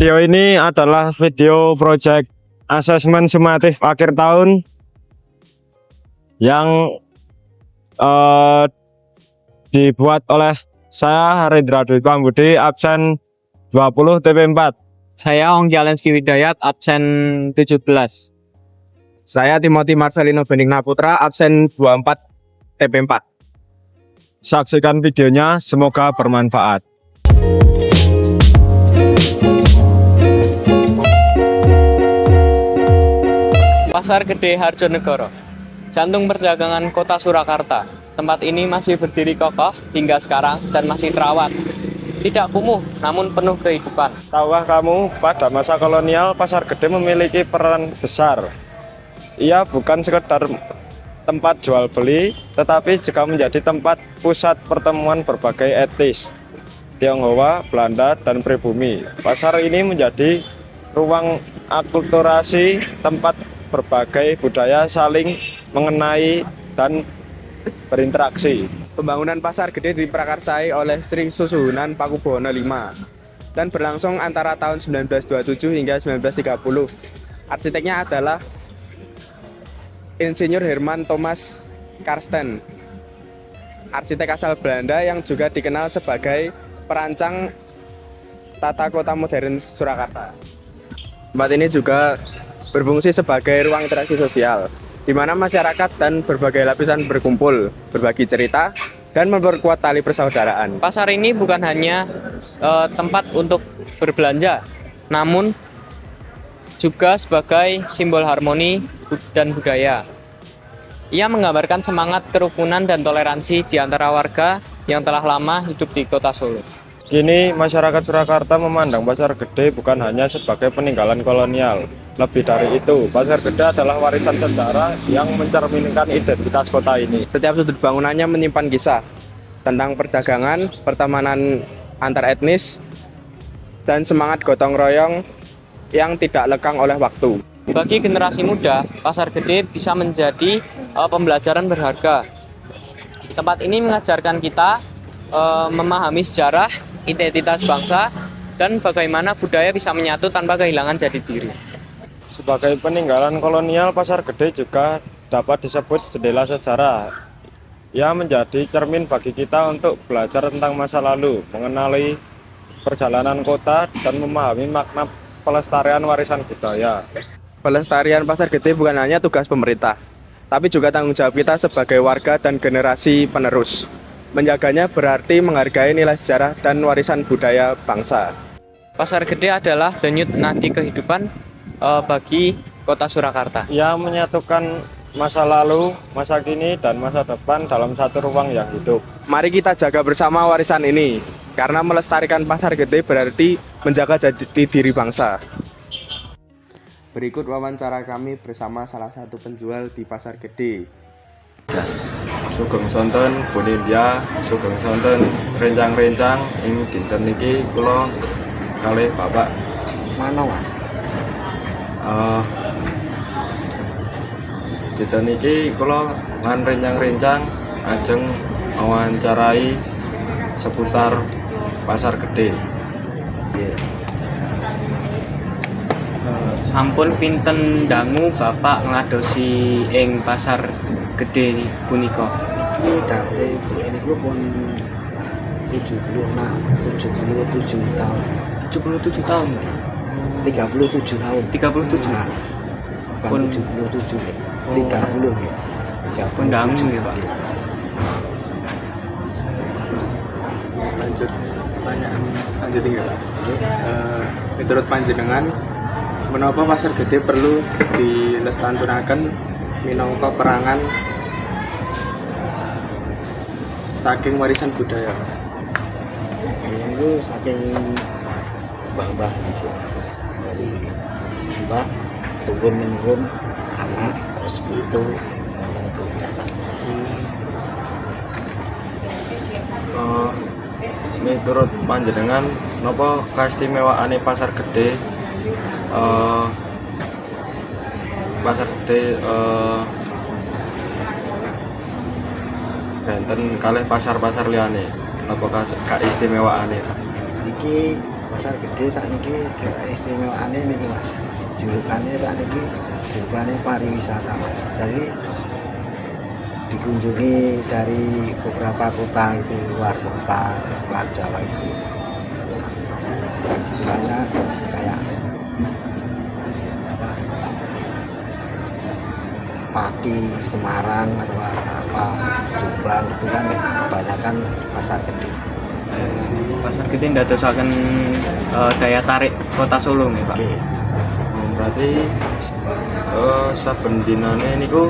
Video ini adalah video project asesmen sumatif akhir tahun yang dibuat oleh saya Harindra Dwi Pambudi, absen 20 TP4. Saya Ongki Alenski Widayat, absen 17. Saya Timothy Marcelino Benigna Putra, absen 24 TP4. Saksikan videonya, semoga bermanfaat. Pasar Gede Harjonegoro, jantung perdagangan kota Surakarta. Tempat ini masih berdiri kokoh hingga sekarang dan masih terawat. Tidak kumuh, namun penuh kehidupan. Tahukah kamu, pada masa kolonial, Pasar Gede memiliki peran besar. Ia bukan sekedar tempat jual beli, tetapi juga menjadi tempat pusat pertemuan berbagai etnis Tionghoa, Belanda, dan pribumi. Pasar ini menjadi ruang akulturasi, tempat berbagai budaya saling mengenai dan berinteraksi. Pembangunan Pasar Gede diprakarsai oleh Sri Susuhunan Pakubuwono V dan berlangsung antara tahun 1927 hingga 1930. Arsiteknya adalah Insinyur Herman Thomas Karsten, arsitek asal Belanda yang juga dikenal sebagai perancang tata kota modern Surakarta. Tempat ini juga berfungsi sebagai ruang interaksi sosial, di mana masyarakat dan berbagai lapisan berkumpul, berbagi cerita, dan memperkuat tali persaudaraan. Pasar ini bukan hanya tempat untuk berbelanja, namun juga sebagai simbol harmoni dan budaya. Ia menggambarkan semangat kerukunan dan toleransi di antara warga yang telah lama hidup di kota Solo. Kini masyarakat Surakarta memandang Pasar Gede bukan hanya sebagai peninggalan kolonial. Lebih dari itu, Pasar Gede adalah warisan sejarah yang mencerminkan identitas kota ini. Setiap sudut bangunannya menyimpan kisah tentang perdagangan, pertemanan antar etnis, dan semangat gotong royong yang tidak lekang oleh waktu. Bagi generasi muda, Pasar Gede bisa menjadi pembelajaran berharga. Tempat ini mengajarkan kita memahami sejarah, identitas bangsa, dan bagaimana budaya bisa menyatu tanpa kehilangan jati diri. Sebagai peninggalan kolonial, Pasar Gede juga dapat disebut jendela sejarah. Ia menjadi cermin bagi kita untuk belajar tentang masa lalu, mengenali perjalanan kota, dan memahami makna pelestarian warisan budaya. Pelestarian Pasar Gede bukan hanya tugas pemerintah, tapi juga tanggung jawab kita sebagai warga dan generasi penerus. Menjaganya berarti menghargai nilai sejarah dan warisan budaya bangsa. Pasar Gede adalah denyut nadi kehidupan bagi kota Surakarta. Ia menyatukan masa lalu, masa kini, dan masa depan dalam satu ruang yang hidup. Mari kita jaga bersama warisan ini, karena melestarikan Pasar Gede berarti menjaga jati diri bangsa. Berikut wawancara kami bersama salah satu penjual di Pasar Gede. Sugeng sonten Bunindya, sugeng sonten rencang-rencang ing dinten niki kula kalih Bapak Mana Mas? Dinten niki kula ngan rencang-rencang ajeng wawancarai seputar Pasar Gede. Sampun pinten dangu Bapak ngadosi ing Pasar Gede punika? Dari Bu ini gue pun 77 tahun. 77 tahun. 37 tahun. 37. Nah, Pun- bukan 77 ya. Oh. 30 ya. Pun dangu ya, Pak. Lanjut tinggal. Menurut panjenengan, menapa Pasar Gede perlu dilestarikan minangka perangan saking warisan budaya? Itu saking mbah-mbah gitu. Dari mbah turun menurun anak terus itu dasar. Miturut panjenengan napa kaistimewaane Pasar Gede? Pasar Gede benten kalih pasar-pasar liyane. Apakah keistimewaane? Iki Pasar Gede sakniki keistimewaane niki Mas. Julukannya sakniki julukannya pariwisata Mas. Jadi dikunjungi dari beberapa kota itu, luar kota, luar Jawa itu. Istilahnya kayak apa? Pati, Semarang atau apa, Jombang itu kan kebanyakan pasar gede. Pasar Gede ndadosaken daya tarik kota Solo nih Pak. Oke. Berarti saben dinane niku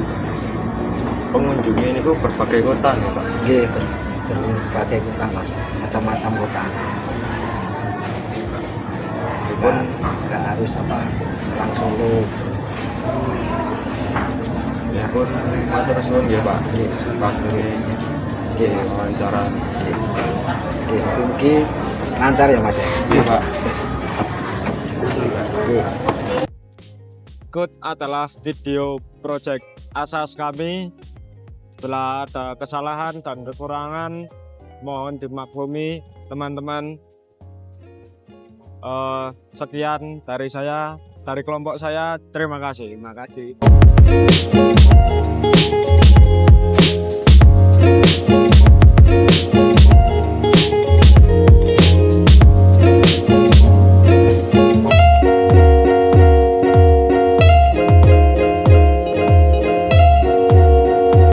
pengunjungnya niku berbagai kota nih Pak. Oke, berbagai kota Mas, macam-macam kota. Nggak harus apa orang Solo. Ya pun matur suwun nggih Pak. Nggih. Waktunya Oke Mas. wawancara. Oke, mungkin lancar ya Mas ya. Iya Pak. Oke. Berikut adalah video project asas kami. Bila ada kesalahan dan kekurangan, mohon dimaklumi teman-teman. Sekian dari saya, dari kelompok saya. Terima kasih.